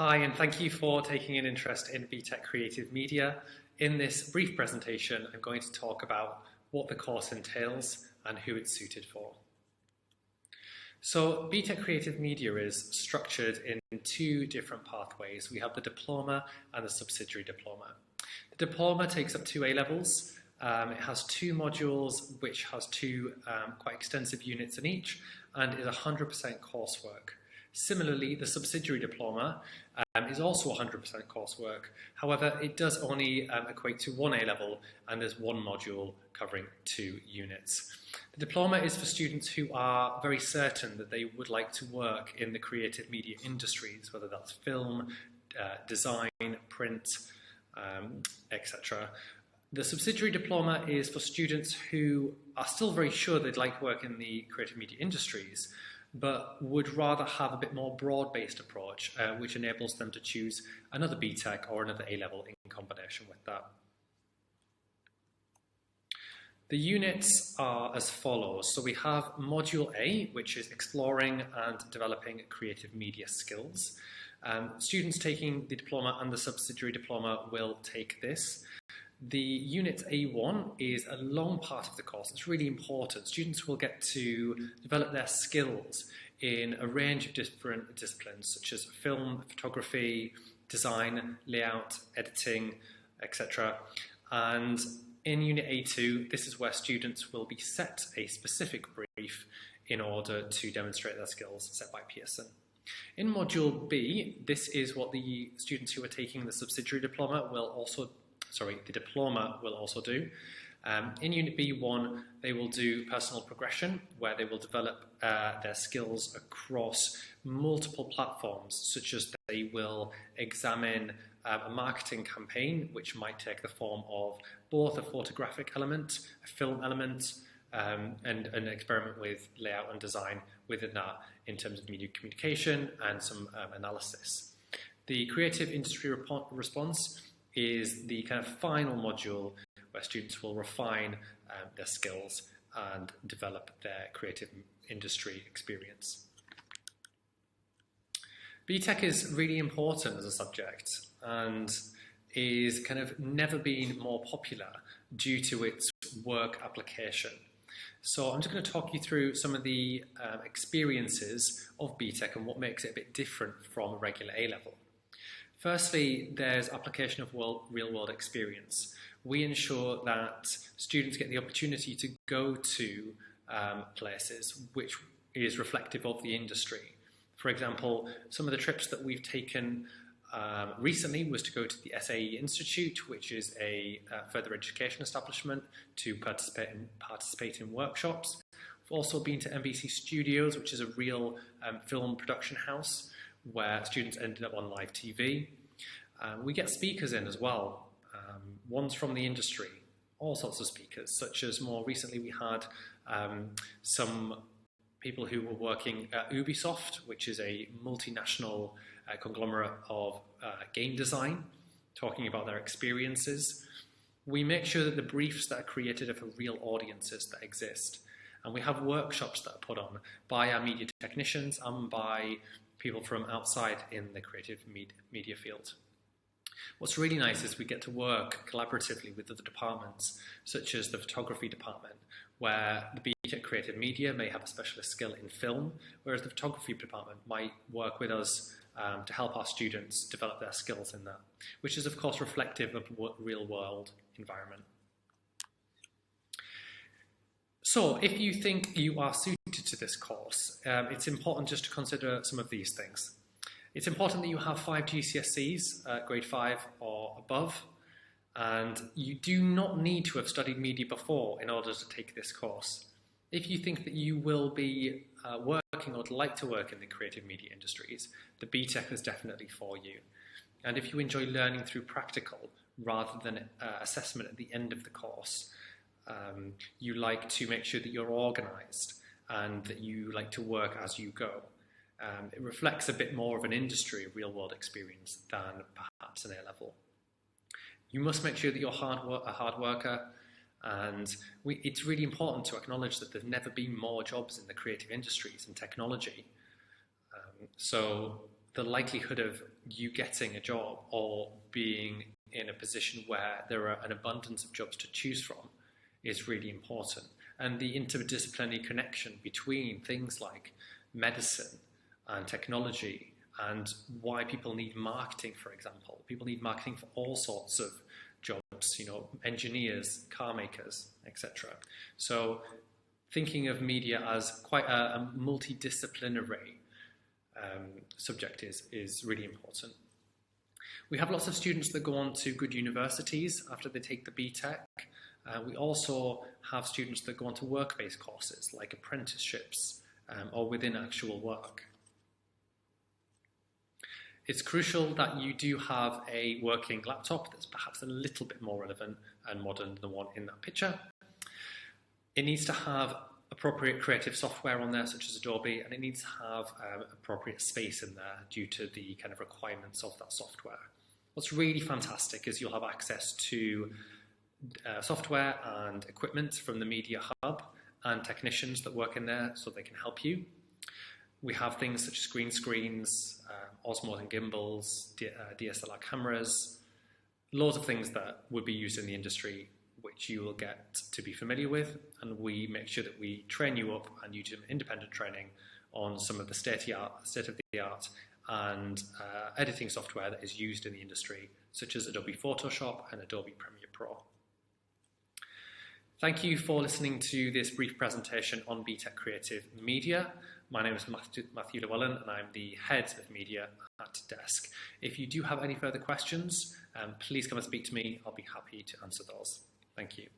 Hi, and thank you for taking an interest in BTEC Creative Media. In this brief presentation, I'm going to talk about what the course entails and who it's suited for. So BTEC Creative Media is structured in two different pathways. We have the diploma and the subsidiary diploma. The diploma takes up 2 A-levels. It has 2 modules, which has 2 quite extensive units in each, and is 100% coursework. Similarly, the subsidiary diploma is also 100% coursework. However, it does only equate to 1 A-level, and there's 1 module covering 2 units. The diploma is for students who are very certain that they would like to work in the creative media industries, whether that's film, design, print, etc. The subsidiary diploma is for students who are still very sure they'd like to work in the creative media industries, but would rather have a bit more broad-based approach, which enables them to choose another BTEC or another A-level in combination with that. The units are as follows. So we have Module A, which is exploring and developing creative media skills. Students taking the diploma and the subsidiary diploma will take this. The unit A1 is a long part of the course. It's really important. Students will get to develop their skills in a range of different disciplines, such as film, photography, design, layout, editing, etc. And in Unit A2, this is where students will be set a specific brief in order to demonstrate their skills set by Pearson. In Module B, this is what the students who are taking the subsidiary diploma will also do. In Unit B1, they will do personal progression, where they will develop their skills across multiple platforms, such as they will examine a marketing campaign, which might take the form of both a photographic element, a film element, and an experiment with layout and design within that in terms of media communication and some analysis. The creative industry response is the kind of final module where students will refine their skills and develop their creative industry experience. BTEC is really important as a subject and is kind of never been more popular due to its work application. So I'm just going to talk you through some of the experiences of BTEC and what makes it a bit different from a regular A-level. Firstly, there's application of real-world experience. We ensure that students get the opportunity to go to places which is reflective of the industry. For example, some of the trips that we've taken recently was to go to the SAE Institute, which is a further education establishment, to participate in workshops. We've also been to MBC Studios, which is a real film production house, where students ended up on live TV. We get speakers in as well, ones from the industry, all sorts of speakers, such as more recently we had some people who were working at Ubisoft, which is a multinational conglomerate of game design, talking about their experiences. We make sure that the briefs that are created are for real audiences that exist. And we have workshops that are put on by our media technicians and by people from outside in the creative media field. What's really nice is we get to work collaboratively with other departments, such as the photography department, where the BTEC Creative Media may have a specialist skill in film, whereas the photography department might work with us to help our students develop their skills in that, which is of course reflective of the real-world environment. So if you think you are suited to this course, it's important just to consider some of these things. It's important that you have 5 GCSEs, grade 5 or above, and you do not need to have studied media before in order to take this course. If you think that you will be working or would like to work in the creative media industries, the BTEC is definitely for you. And if you enjoy learning through practical rather than assessment at the end of the course, you like to make sure that you're organised and that you like to work as you go. It reflects a bit more of an industry real-world experience than perhaps an A-level. You must make sure that you're a hard worker, and it's really important to acknowledge that there's never been more jobs in the creative industries and technology. So the likelihood of you getting a job or being in a position where there are an abundance of jobs to choose from is really important. And the interdisciplinary connection between things like medicine and technology, and why people need marketing, for example. People need marketing for all sorts of jobs, you know, engineers, car makers, etc. So thinking of media as quite a multidisciplinary subject is really important. We have lots of students that go on to good universities after they take the BTEC. We also have students that go on to work-based courses like apprenticeships or within actual work. It's crucial that you do have a working laptop that's perhaps a little bit more relevant and modern than the one in that picture. It needs to have appropriate creative software on there, such as Adobe, and it needs to have appropriate space in there due to the kind of requirements of that software. What's really fantastic is you'll have access to software and equipment from the Media Hub and technicians that work in there so they can help you. We have things such as green screens, Osmos and gimbals, DSLR cameras, loads of things that would be used in the industry which you will get to be familiar with, and we make sure that we train you up and you do independent training on some of the state-of-the-art and editing software that is used in the industry, such as Adobe Photoshop and Adobe Premiere Pro. Thank you for listening to this brief presentation on BTEC Creative Media. My name is Matthew Llewellyn and I'm the Head of Media at Desk. If you do have any further questions, please come and speak to me. I'll be happy to answer those. Thank you.